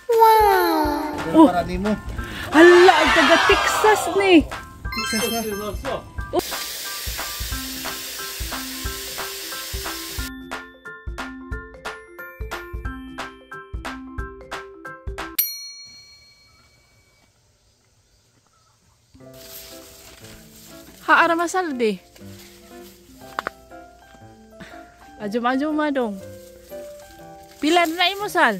Wow! Para di mo. Hala, ang taga Texas ni. Texas na. Haara masaldi. Ajum-ajum dong. Pila na imo sal?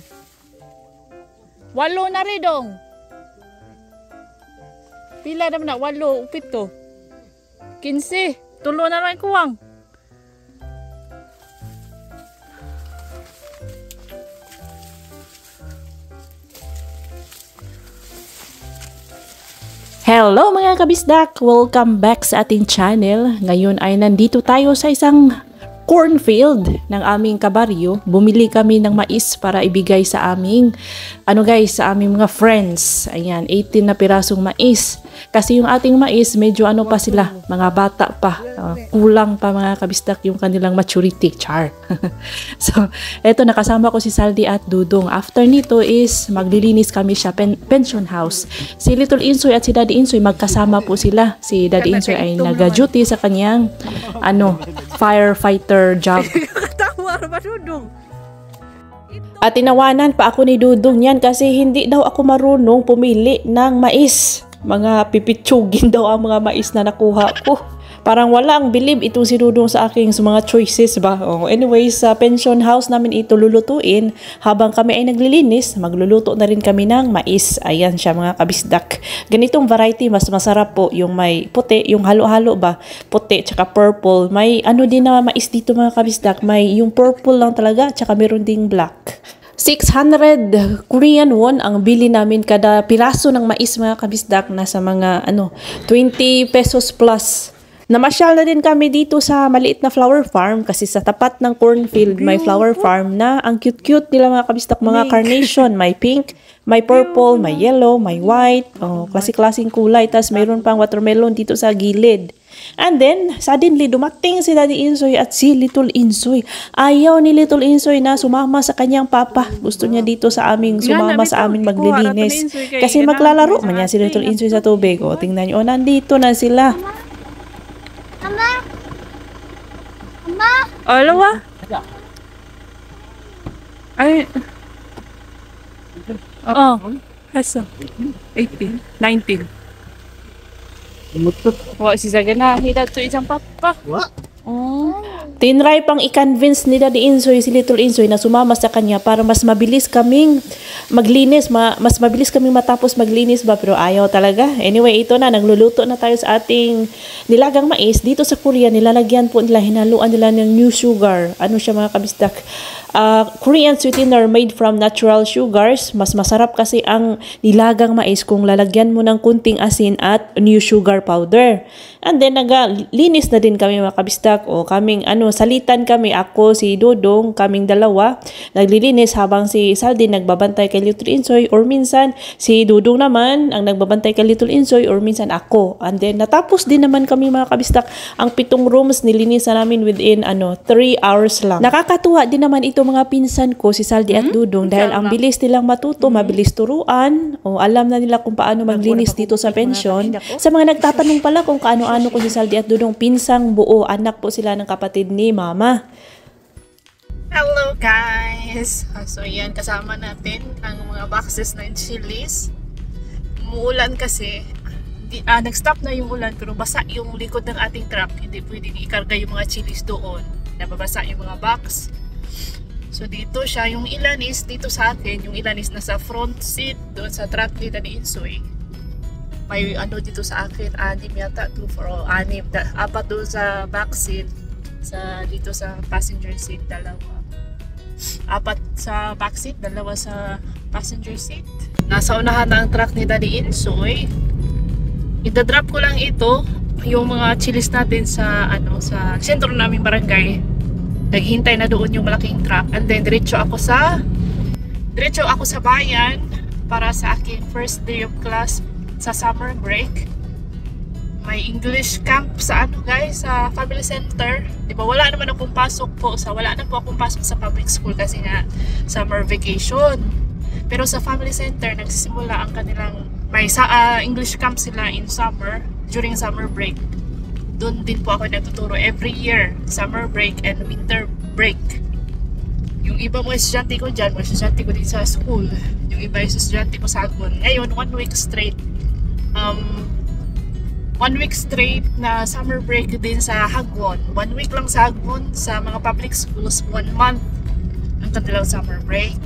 8 na rin dong. Pila na na 8, 7. 15. 3 na lang kuwang. Hello mga kabisdak! Welcome back sa ating channel. Ngayon ay nandito tayo sa isang cornfield ng aming kabaryo. Bumili kami ng mais para ibigay sa aming sa aming mga friends. Ayan, 18 na pirasong mais. Kasi yung ating mais, medyo pa sila, mga bata pa. Kulang pa mga kabisdak yung kanilang maturity. Char. So, eto nakasama ko si Saldi at Dudong. After nito is maglilinis kami siya pension house. Si Little Insoy at si Daddy Insoy magkasama po sila. Si Daddy Insoy ay nag-duty sa kanyang firefighter job. At tinawanan pa ako ni Dudong yan kasi hindi daw ako marunong pumili ng mais. Mga pipitsugin daw ang mga mais na nakuha ko. Parang wala ang believe itong si Dudong sa aking mga choices ba. Anyways, sa pension house namin ito lulutuin. Habang kami ay naglilinis, magluluto na rin kami ng mais. Ayan siya mga kabisdak. Ganitong variety, mas masarap po yung may puti, yung halo-halo ba. Puti, tsaka purple. May din na mais dito mga kabisdak. May yung purple lang talaga, tsaka meron ding black. 600 Korean won ang bili namin kada piraso ng mais mga kabisdak. Nasa mga 20 pesos plus. Namasyal na din kami dito sa maliit na flower farm kasi sa tapat ng cornfield may flower farm na ang cute-cute nila mga kabisdak, mga carnation, may pink, may purple, may yellow, may white, klase-klaseng kulay, tas mayroon pang watermelon dito sa gilid. And then, suddenly, dumating si Daddy Insoy at si Little Insoy. Ayaw ni Little Insoy na sumama sa kanyang papa. Gusto niya dito sa aming sumama sa aming maglilinis. Kasi maglalaro man niya si Little Insoy sa tubig. O, tingnan niyo, nandito na sila. Mama? Mama? Alawa? Ay. Hasa. 18, 19. Wa si Sagana, hida to isang papa. Wa? Tinry pang i-convince ni Daddy Insoy si Little Insoy na sumama sa kanya para mas mabilis kaming maglinis, mas mabilis kaming matapos maglinis ba, pero ayaw talaga. Anyway, ito na, nagluluto na tayo sa ating nilagang mais. Dito sa Korea, nilalagyan po nila, hinaluan nila ng new sugar. Ano siya mga kabisdak? Korean sweetener made from natural sugars. Mas masarap kasi ang nilagang mais kung lalagyan mo ng kunting asin at new sugar powder. And then naglinis na din kami mga kabisdak, o kaming salitan kami, ako, si Dudong, kaming dalawa naglilinis habang si Saldi nagbabantay kay Little Insoy, or minsan si Dudong naman ang nagbabantay kay Little Insoy, or minsan ako. And then natapos din naman kami mga kabisdak. Ang 7 rooms nilinisan namin within 3 hours lang. Nakakatuwa din naman ito mga pinsan ko, si Saldi at Dudong, dahil ang bilis nilang matuto, mabilis turuan, o alam na nila kung paano maglinis dito sa pension. Sa mga nagtatanong pala kung kaano-ano ko si Saldi at Dudong, pinsang buo, anak po sila ng kapatid ni Mama. Hello guys! So yan, kasama natin ang mga boxes ng chilies. Umuulan kasi, nag-stop na yung ulan pero basa yung likod ng ating truck. Hindi pwedeng ikarga yung mga chilies doon. Nababasa yung mga box. So dito siya, yung ilan is dito sa akin, yung ilan is nasa front seat doon sa truck ni Daddy Insoy. May dito sa akin, 6 yata, 2 for all, 6, 4 doon sa back seat, dito sa passenger seat, 2. 4 sa back seat, 2 sa passenger seat. Nasa unahan na ang truck ni Daddy Insoy. Ida-drop ko lang ito, yung mga chilies natin sa sentro naming barangay. Naghintay na doon yung malaking truck, and then diretso ako sa bayan para sa aking first day of class sa summer break. may English camp sa ano guys, sa family center. Di ba wala naman akong pasok po wala na po akong pasok sa public school kasi nga summer vacation. Pero sa family center nagsisimula ang kanilang may English camp sila in summer, during summer break. Doon din po ako natuturo every year, summer break and winter break. Yung iba mga estudyante ko dyan, mga estudyante ko din sa school. Yung iba yung estudyante ko sa Agmon. Ngayon, 1 week straight. 1 week straight na summer break din sa Hagwon. 1 week lang sa Hagwon, sa mga public schools, 1 month ang kanilang summer break.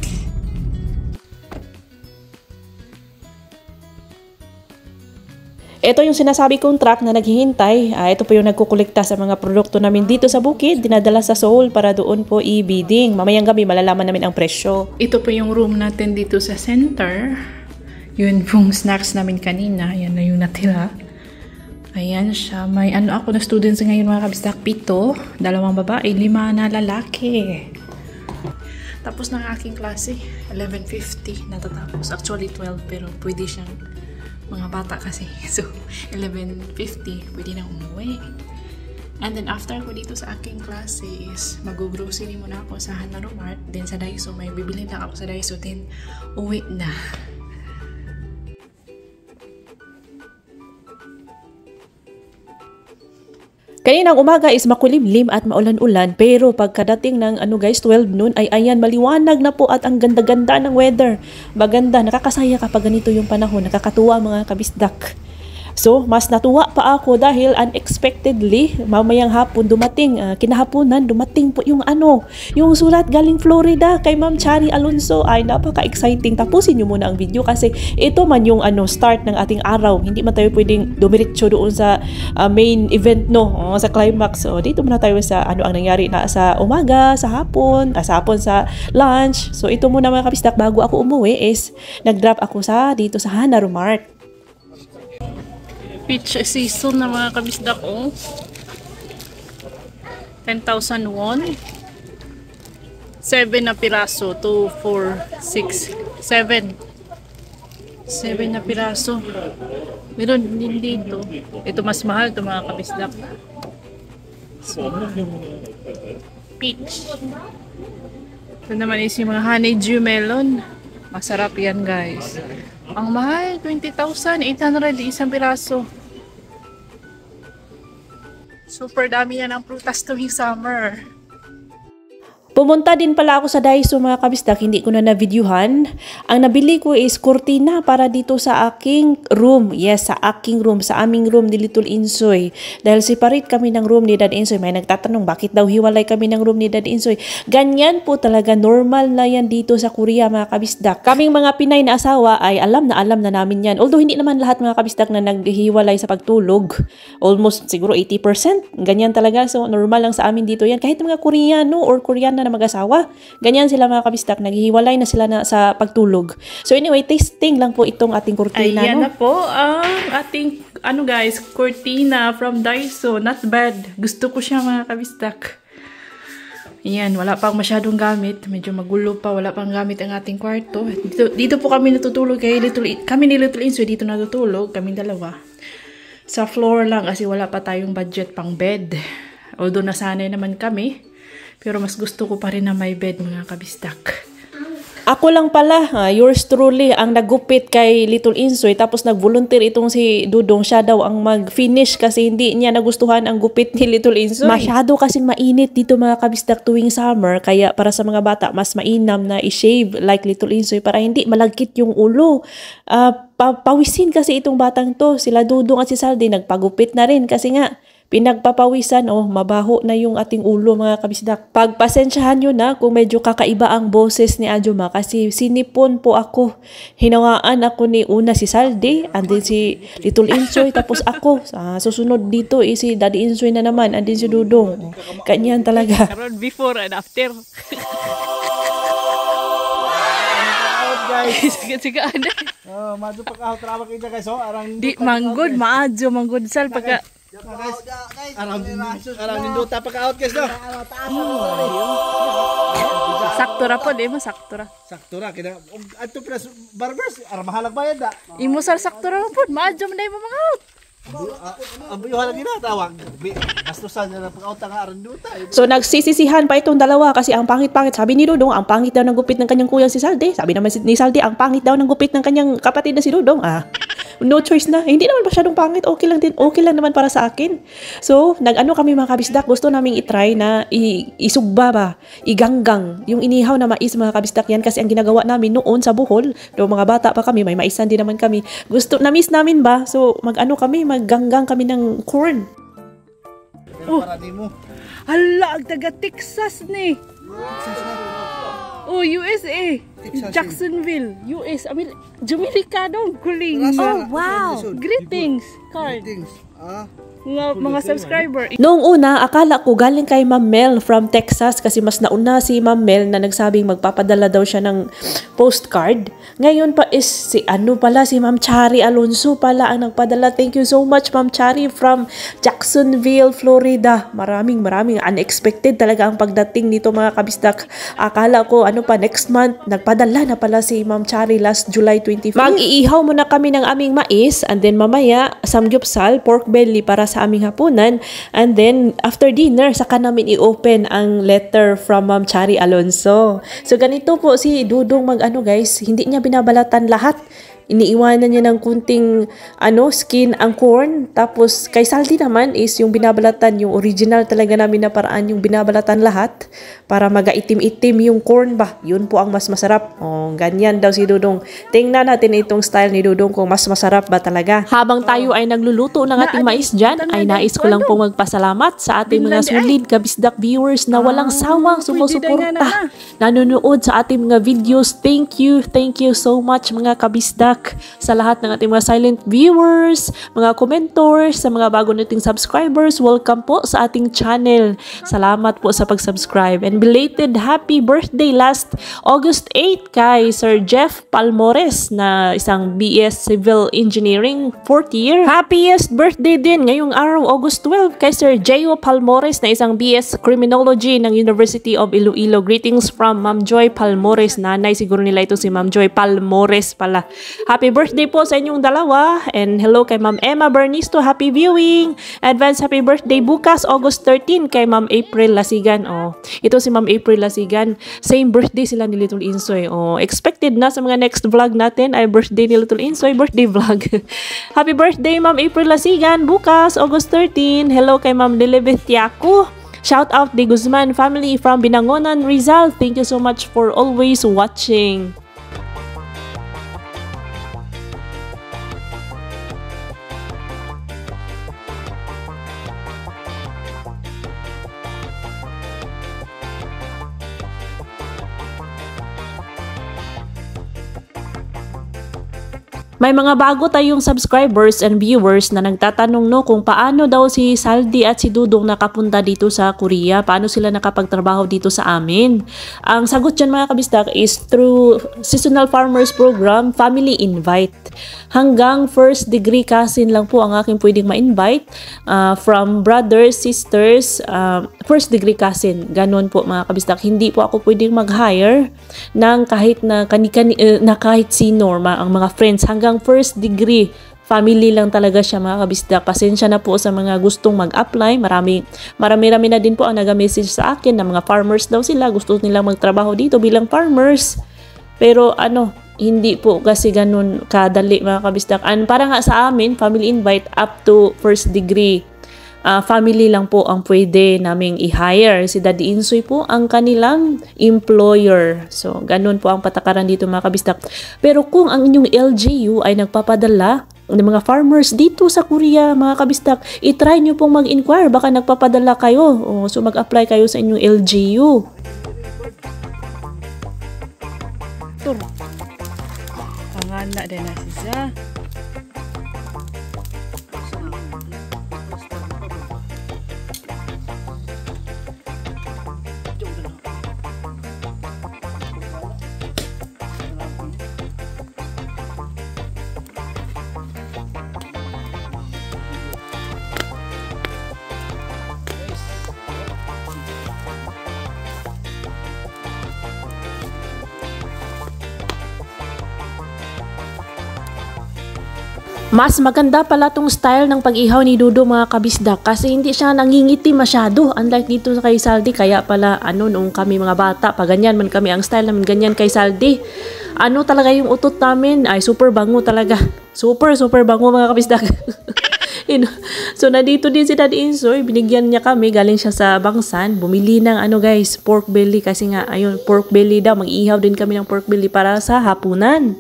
Ito yung sinasabi kong truck na naghihintay. Ito po yung nagkukolekta sa mga produkto namin dito sa bukid. Dinadala sa Seoul para doon po i-bidding. Mamayang gabi malalaman namin ang presyo. Ito po yung room natin dito sa center. Yun pong snacks namin kanina. Yan na yung natira. Ayan siya. May ano ako na students ngayon mga kabistak. 7. 2 babae, 5 na lalaki. Tapos ng aking klase. 11:50 natatapos. Actually 12 pero pwede siyang mga bata kasi. So, 11:50, pwede nang umuwi. And then, after ko dito sa aking klase is mag-grocery muna ako sa Hanaro Mart. Then, sa Daiso, may bibili lang ako sa Daiso. Then, uwi na. Kaninang umaga is makulimlim at maulan-ulan pero pagkadating ng 12 noon ay ayan maliwanag na po at ang ganda-ganda ng weather. Maganda, nakakasaya kapag ganito yung panahon, nakakatuwa mga kabisdak. So, mas natuwa pa ako dahil unexpectedly, mamayang hapon dumating, kinahaponan dumating po yung yung sulat galing Florida kay Ma'am Chari Alonso. Ay, napaka-exciting. Tapusin nyo muna ang video kasi ito man yung start ng ating araw. Hindi man tayo pwedeng dumiretso doon sa main event, sa climax. So, dito muna tayo sa ang nangyari na sa umaga, sa hapon, sa lunch. So, ito muna mga kabisdak, bago ako umuwi is nag-drop ako dito sa Hanaro Mart. Peach season na mga kabisdak, 10,000 won. 7 na piraso. 2, 4, 6, 7. 7 na piraso. Meron din dito. Ito mas mahal ito mga kabisdak. So, peach. Ito naman is yung mga honeydew melon. Masarap yan guys. Ang mahal, 20,800 isang piraso. Super dami yan ang prutas tuwing summer. Pumunta din pala ako sa Daiso mga kabisdak, hindi ko na na-videohan. Ang nabili ko is kurtina para dito sa aking room. Yes, sa aking room, sa aming room ni Little Insoy. Dahil separate kami ng room ni Dad Insoy. May nagtatanong, bakit daw hiwalay kami ng room ni Dad Insoy? Ganyan po talaga, normal na yan dito sa Korea mga kabisdak. Kaming mga Pinay na asawa ay alam na namin yan. Although hindi naman lahat mga kabisdak na naghiwalay sa pagtulog. Almost siguro 80%. Ganyan talaga. So normal lang sa amin dito yan. Kahit mga Koreano or Koreana na mag-asawa. Ganyan sila mga kabistak. Naghihiwalay na sila sa pagtulog. So anyway, tasting lang po itong ating kurtina. Ayan na po ang ating guys, kurtina from Daiso. Not bad. Gusto ko siya mga kabistak. Ayan, wala pang masyadong gamit. Medyo magulo pa. Wala pang gamit ang ating kwarto. Dito po kami natutulog kami ni Little Insoy dito natutulog. Kaming dalawa. Sa floor lang kasi wala pa tayong budget pang bed. Although nasanay naman kami. Pero mas gusto ko pa rin na may bed mga kabistak. Ako lang pala, yours truly, ang nagupit kay Little Insoy. Tapos nag-volunteer itong si Dudong. Siya daw ang mag-finish kasi hindi niya nagustuhan ang gupit ni Little Insoy. Masyado kasing mainit dito mga kabistak tuwing summer. Kaya para sa mga bata, mas mainam na i-shave like Little Insoy para hindi malagkit yung ulo. Pawisin kasi itong batang to. Sila Dudong at si Saldi nagpagupit na rin kasi nga pinagpapawisan, mabaho na yung ating ulo mga kabisdak. Pagpasensyahan nyo na kung medyo kakaiba ang boses ni Ajuma kasi sinipon po ako. Hinawaan ako ni una si Saldi, and then si Little Insoy, tapos ako. Susunod dito si Daddy Insoy na naman, and then si Dudong. Ganyan talaga. Before and after. Siga-sigaan na. Madyo pagkahot trabaho kita guys, arang di manggod, manggod sal pagka arang ninduta pagka-out guys no. Sakto ra po, di mo sakto ra. Sakto ra kina adto plus barbers arang mahalag bayad da. Imo sal sakto ra po, maadyo man dai mo mga out. Ang buyuhan lagi na tawag. Gastusan na ng pag-out nga aron duta. So nagsisisihan pa itong dalawa kasi ang pangit-pangit. Sabi ni Dudong, ang pangit daw ng gupit ng kanyang kuyang si Saldi. Sabi naman ni Saldi, ang pangit daw ng gupit ng kanyang kapatid na si Dudong. No choice na. Hindi naman masyadong pangit. Okay lang din. Okay lang naman para sa akin. So, nag-ano kami mga kabisdak. Gusto naming itry na isugba ba, iganggang. Yung inihaw na mais mga kabisdak yan. Kasi ang ginagawa namin noon sa Bohol, do mga bata pa kami, may maisan din naman kami. Na-miss namin ba? So, magganggang kami ng corn. Para di mo. Hala, ang taga Texas ni. Oh, USA. Jacksonville, US. Jamaica daw. Guling. Oh, wow. Greetings, card. Things. Mga subscriber. Noong una, akala ko galing kay Ma'am Mel from Texas kasi mas nauna si Ma'am Mel na nagsabing magpapadala daw siya ng postcard. Ngayon pa is si Ma'am Chari Alonso pala ang nagpadala. Thank you so much Ma'am Chari from Jacksonville, Florida. Maraming unexpected talaga ang pagdating nito mga kabisdak. Akala ko next month nagpadala na pala si Ma'am Chari last July 25. Mag-iihaw muna kami ng aming mais and then mamaya samgyupsal, pork belly para sa aming hapunan. And then, after dinner, saka namin i-open ang letter from Ma'am Chari Alonso. So, ganito po si Dudong guys, hindi niya binabalatan lahat. Iniiwanan niya ng kunting skin ang corn. Tapos kay Saldi naman is yung binabalatan, yung original talaga namin na paraan, yung binabalatan lahat para magaitim-itim yung corn ba. Yun po ang mas masarap. Ganyan daw si Dudong. Tingnan natin itong style ni Dudong kung mas masarap ba talaga. Habang tayo ay nagluluto ng ating mais dyan, ay nais ko lang pong magpasalamat sa ating mga solid kabisdak viewers na walang sawang sumusuporta, nanonood sa ating mga videos. Thank you so much mga kabisdak. Sa lahat ng ating mga silent viewers, mga commentors, sa mga bago nating subscribers, welcome po sa ating channel. Salamat po sa pag-subscribe. And belated happy birthday last August 8 kay Sir Jeff Palmores na isang BS Civil Engineering 4th year. Happiest birthday din ngayong araw August 12 kay Sir J.O. Palmores na isang BS Criminology ng University of Iloilo. Greetings from Ma'am Joy Palmores. Nanay siguro nila ito si Ma'am Joy Palmores pala. Happy birthday po sa inyong dalawa. And hello kay Ma'am Emma Bernisto. Happy viewing. Advance happy birthday bukas August 13 kay Ma'am April Lasigan. Ito si Ma'am April Lasigan. Same birthday sila ni Little Insoy. Expected na sa mga next vlog natin ay birthday ni Little Insoy. Birthday vlog. Happy birthday Ma'am April Lasigan. Bukas August 13. Hello kay Ma'am Lilibeth Tiaco. Shout out the Guzman family from Binangonan, Rizal. Thank you so much for always watching. May mga bago tayong subscribers and viewers na nagtatanong kung paano daw si Saldi at si Dudong nakapunta dito sa Korea, paano sila nakapagtrabaho dito sa amin. Ang sagot dyan mga kabistak is through Seasonal Farmers Program, Family Invite. Hanggang first degree cousin lang po ang aking pwedeng ma-invite, from brothers, sisters, first degree cousin. Ganon po mga kabistak. Hindi po ako pwedeng mag-hire ng kahit na kahit sino, ang mga friends. Hanggang first degree family lang talaga siya mga kabisdak. Pasensya na po sa mga gustong mag-apply. Marami na din po ang nag-message sa akin na mga farmers daw sila. Gusto nilang magtrabaho dito bilang farmers. Pero hindi po kasi ganun kadali mga kabisdak. Para nga sa amin, family invite up to first degree. Family lang po ang pwede naming i-hire. Si Daddy Insoy po ang kanilang employer. So, ganun po ang patakaran dito mga kabisdak. Pero kung ang inyong LGU ay nagpapadala ng mga farmers dito sa Korea, mga kabistak, itry nyo pong mag-inquire. Baka nagpapadala kayo. So, mag-apply kayo sa inyong LGU. Tur. Pangana din na siya. Mas maganda pala tong style ng pag-ihaw ni Dudo mga kabisdak kasi hindi siya nangingiti masyado. Unlike dito kay Saldi, kaya pala noong kami mga bata, pag ganyan man kami ang style namin ganyan kay Saldi. Talaga yung utot namin ay super bango talaga. Super bango mga kabisdak. So nandito din si Daddy Insoy, binigyan niya kami, galing siya sa Bangsan, bumili ng guys, pork belly kasi nga ayun, pork belly daw, mag-ihaw din kami ng pork belly para sa hapunan.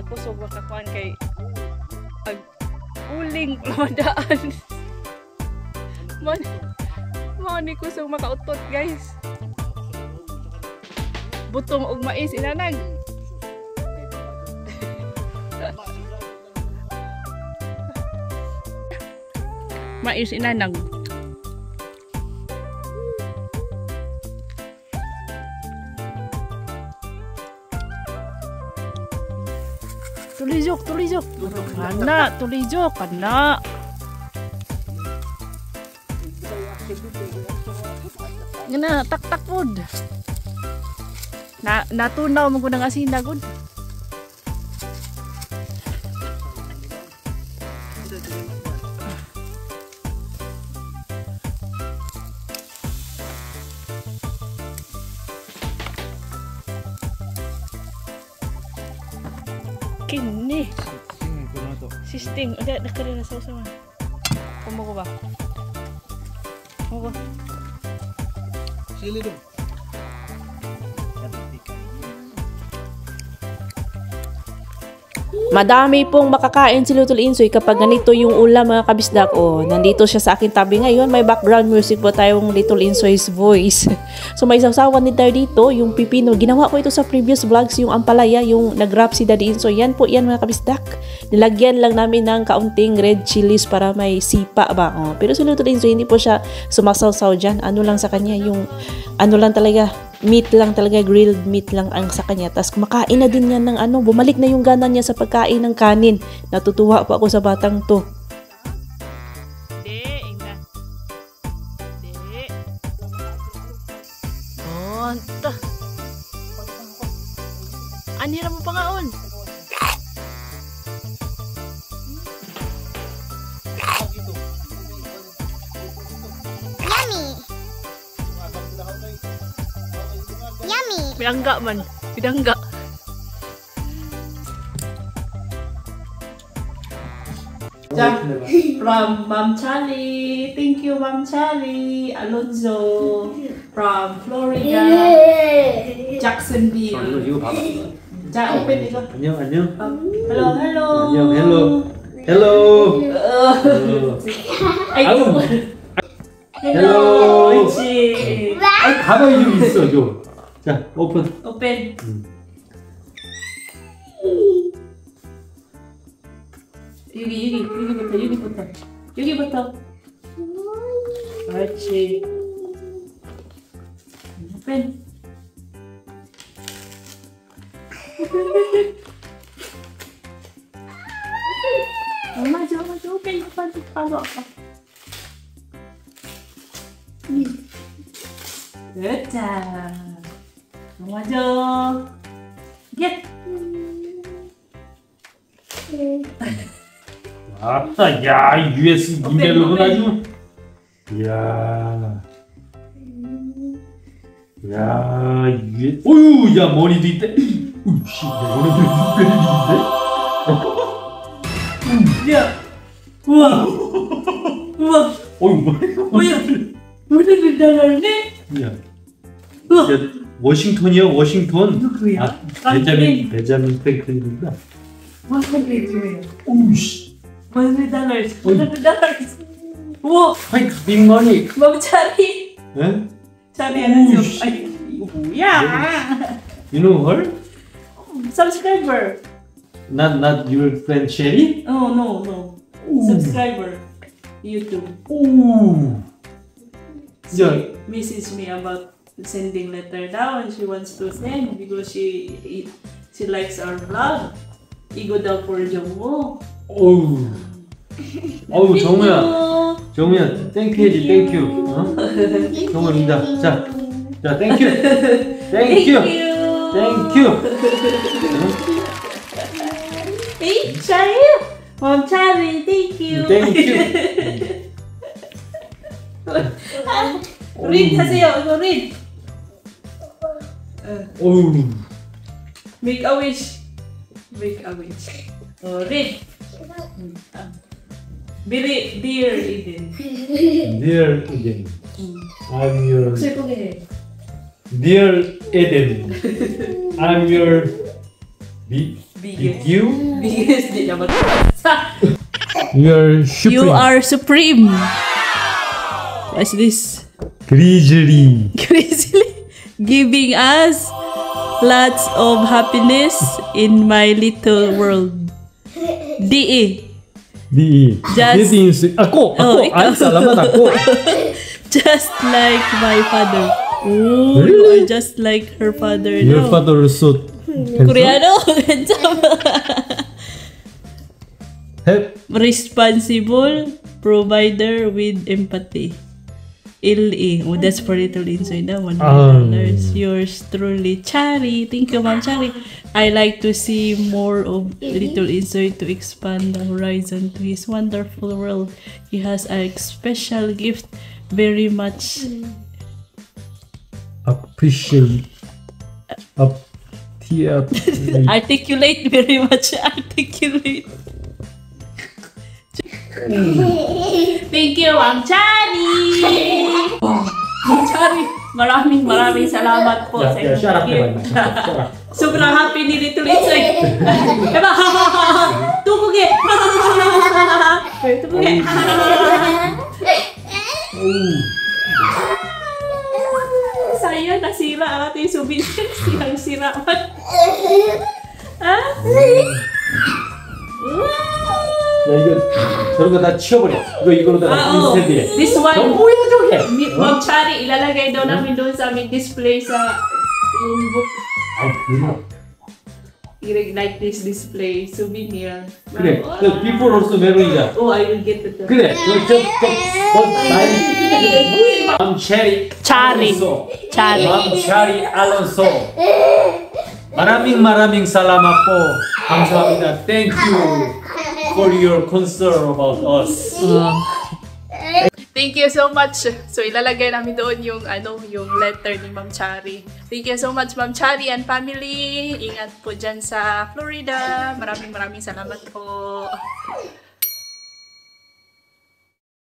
Ako so makakuan kay uling madaan. Mani ko so makautot guys. Butong og mais inanag. Mais inanag. Tulijok. Kana. Ngana, tak pod. Natunaw mo ko ng asina gud. Kini. Sisting. Ada nakarela sa usama. Kumo ko ba? Kumo ko. Sili dong. Madami pong makakain si Lutol Insoy kapag ganito yung ulam mga kabisdak. Nandito siya sa aking tabi ngayon. May background music po tayong Little Insoy's voice. So may sausawan din tayo dito, yung pipino. Ginawa ko ito sa previous vlogs, yung ampalaya, yung nag-wrap si Daddy Insoy. Yan po yan mga kabisdak. Nilagyan lang namin ng kaunting red chilies para may sipa ba. Pero si Lutol Insoy hindi po siya sumasawsaw dyan. Ano lang sa kanya, yung lang talaga, meat lang talaga, grilled meat lang ang sa kanya. Tapos kumakain na din yan ng bumalik na yung gana niya sa pagkain ng kanin. Natutuwa po ako sa batang to. Anira mo pangaon. Pidangga man. Pidangga. From Ma'am Charlie. Thank you, Ma'am Charlie. Alonzo. From Florida. Jacksonville. 이거 봐봐. 자, open 이거. 안녕. Hello. 헬로. 아이고. 헬로. 옳지. 가방이 좀 있어, 좀. 자, 오픈. Open. 여기부터. 옳지. 오pen. 맞아. 오pen. 바로 아빠. 됐다. 맞아. Get. 아따, 야, US 이메일로는 아주. 야, 이게, 어유, 야, 머리도 있대. 씨, 머리도 있대. 야. 우와. 어유, 뭐야? 머리를 달았네? 야, 워싱턴이야, 워싱턴. 누구야? 베자민 프랭클린인가? $100. 오우씨. $100. 우와. 아이, 빅머니. Ma'am Chari. 예? Chari, ano siya? Ay, yeah. You know her? Subscriber. Not your friend Sherry? Oh, no. Subscriber. YouTube. Ooh. She messaged me about sending letter daw and she wants to send because she likes our vlog. Igo daw for Jongwo. 어우, 정우야. 정우야, 땡큐 해야지, 땡큐. 어? 정우입니다. 자, 땡큐. 땡큐. 땡큐. Hey, Shari! Mom Shari, thank you! 땡큐. Read haseyo, go read! 어우. Make a wish! Make a wish. Oh, read! Dear Eden. Dear Eden, I'm your Sige. Dear Eden, I'm your BQ. Biggest di naman. You're supreme. You are supreme! What's this? Grizzly. Crazily giving us lots of happiness in my little world. DE. Di. Just- Ako. Oh, ikaw. Ay, salamat ako. Just like my father. Oh, Really? you are just like her father. Your no? father is so handsome. Koreano. Handsome. Responsible provider with empathy. LE. Oh, that's for Little Insoy na. $100. Yours truly, Chari. Thank you, Ma'am Chari. I like to see more of Little Insoy to expand the horizon to his wonderful world. He has a special gift. Very much Appreciate. articulate. Very much articulate. Thank you, Ma'am Chari! Ma'am Chari, maraming salamat po sa inyong Shut up, gift. Shut up. Sobrang happy ni Little Insoy. Diba? Tukugi! Tukugi! Sayang, nasira ang ating souvenir. Sirang-sira man. Ha? 야, 이거 저런 거 다 치워버려. 이거로다가 Oo. 인쇄돼. This one, 뭐야 저게? Ma'am Chari, ilalagay daw namin doon sa aming display sa yung book. 아, 그래. Like this display, souvenir. 그래. 저 before also 메론이자. Oh, I will get it. 그래. 맘 체리. Chari. Chari. 맘 체리 알론소. 마라밍 salamat po. 감사합니다. Thank you for your concern about us. Thank you so much. So ilalagay namin doon yung yung letter ni Ma'am Chari. Thank you so much, Ma'am Chari and family. Ingat po dyan sa Florida. Maraming salamat po.